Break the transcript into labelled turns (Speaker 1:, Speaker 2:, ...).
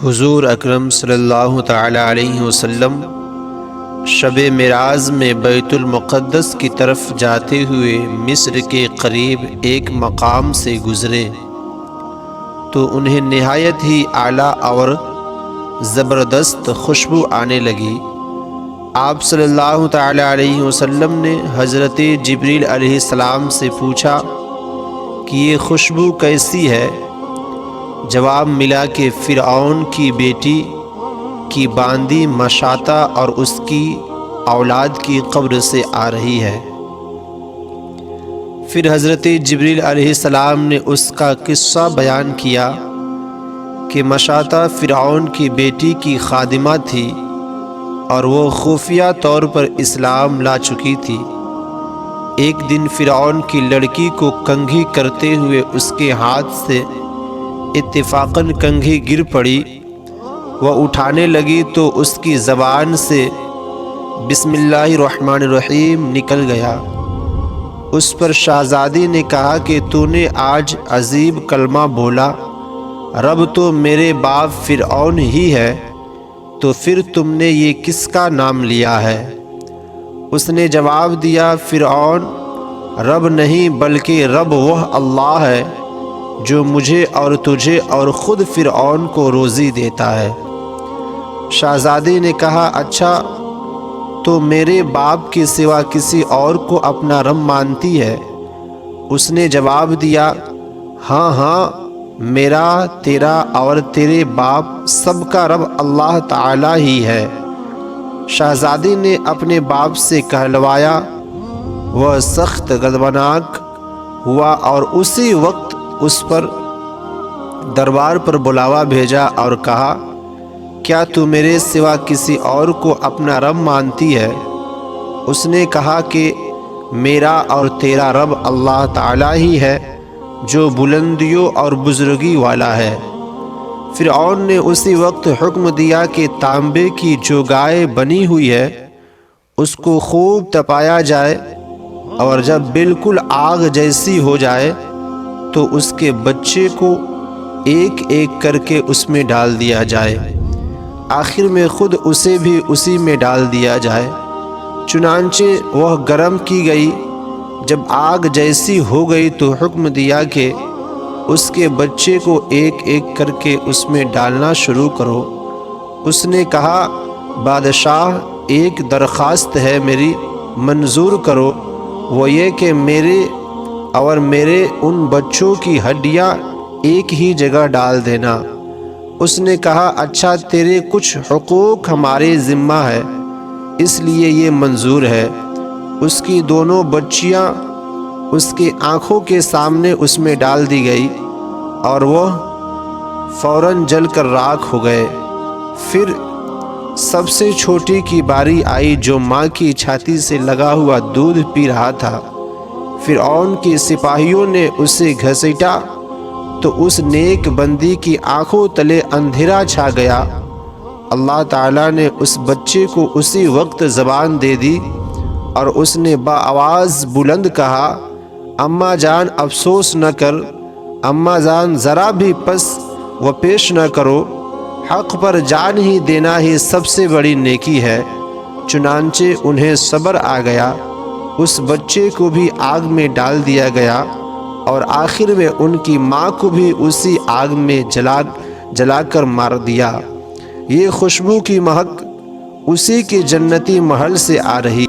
Speaker 1: حضور اکرم صلی اللہ تعالی علیہ وسلم شب معراج میں بیت المقدس کی طرف جاتے ہوئے مصر کے قریب ایک مقام سے گزرے تو انہیں نہایت ہی اعلیٰ اور زبردست خوشبو آنے لگی۔ آپ صلی اللہ تعالی علیہ وسلم نے حضرت جبریل علیہ السلام سے پوچھا کہ یہ خوشبو کیسی ہے؟ جواب ملا کہ فرعون کی بیٹی کی باندی مشاطہ اور اس کی اولاد کی قبر سے آ رہی ہے۔ پھر حضرت جبریل علیہ السلام نے اس کا قصہ بیان کیا کہ مشاطہ فرعون کی بیٹی کی خادمہ تھی اور وہ خفیہ طور پر اسلام لا چکی تھی۔ ایک دن فرعون کی لڑکی کو کنگھی کرتے ہوئے اس کے ہاتھ سے اتفاقاً کنگھی گر پڑی۔ وہ اٹھانے لگی تو اس کی زبان سے بسم اللہ الرحمن الرحیم نکل گیا۔ اس پر شہزادی نے کہا کہ تو نے آج عجیب کلمہ بولا، رب تو میرے باپ فرعون ہی ہے، تو پھر تم نے یہ کس کا نام لیا ہے؟ اس نے جواب دیا، فرعون رب نہیں بلکہ رب وہ اللہ ہے جو مجھے اور تجھے اور خود فرعون کو روزی دیتا ہے۔ شہزادی نے کہا، اچھا تو میرے باپ کے سوا کسی اور کو اپنا رب مانتی ہے؟ اس نے جواب دیا، ہاں ہاں، میرا، تیرا اور تیرے باپ سب کا رب اللہ تعالی ہی ہے۔ شہزادی نے اپنے باپ سے کہلوایا، وہ سخت غضبناک ہوا اور اسی وقت اس پر دربار پر بلاوا بھیجا اور کہا، کیا تو میرے سوا کسی اور کو اپنا رب مانتی ہے؟ اس نے کہا کہ میرا اور تیرا رب اللہ تعالی ہی ہے جو بلندیوں اور بزرگی والا ہے۔ فرعون نے اسی وقت حکم دیا کہ تانبے کی جو گائے بنی ہوئی ہے اس کو خوب تپایا جائے، اور جب بالکل آگ جیسی ہو جائے تو اس کے بچے کو ایک ایک کر کے اس میں ڈال دیا جائے، آخر میں خود اسے بھی اسی میں ڈال دیا جائے۔ چنانچہ وہ گرم کی گئی۔ جب آگ جیسی ہو گئی تو حکم دیا کہ اس کے بچے کو ایک ایک کر کے اس میں ڈالنا شروع کرو۔ اس نے کہا، بادشاہ ایک درخواست ہے میری، منظور کرو، وہ یہ کہ میرے اور میرے ان بچوں کی ہڈیاں ایک ہی جگہ ڈال دینا۔ اس نے کہا، اچھا تیرے کچھ حقوق ہمارے ذمہ ہے اس لیے یہ منظور ہے۔ اس کی دونوں بچیاں اس کے آنکھوں کے سامنے اس میں ڈال دی گئی اور وہ فوراً جل کر راکھ ہو گئے۔ پھر سب سے چھوٹی کی باری آئی جو ماں کی چھاتی سے لگا ہوا دودھ پی رہا تھا۔ فرعون کے سپاہیوں نے اسے گھسیٹا تو اس نیک بندی کی آنکھوں تلے اندھیرا چھا گیا۔ اللہ تعالیٰ نے اس بچے کو اسی وقت زبان دے دی اور اس نے بآواز بلند کہا، اماں جان افسوس نہ کر، اماں جان ذرا بھی پس و پیش نہ کرو، حق پر جان ہی دینا ہی سب سے بڑی نیکی ہے۔ چنانچہ انہیں صبر آ گیا، اس بچے کو بھی آگ میں ڈال دیا گیا اور آخر میں ان کی ماں کو بھی اسی آگ میں جلا کر مار دیا۔ یہ خوشبو کی مہک اسی کے جنتی محل سے آ رہی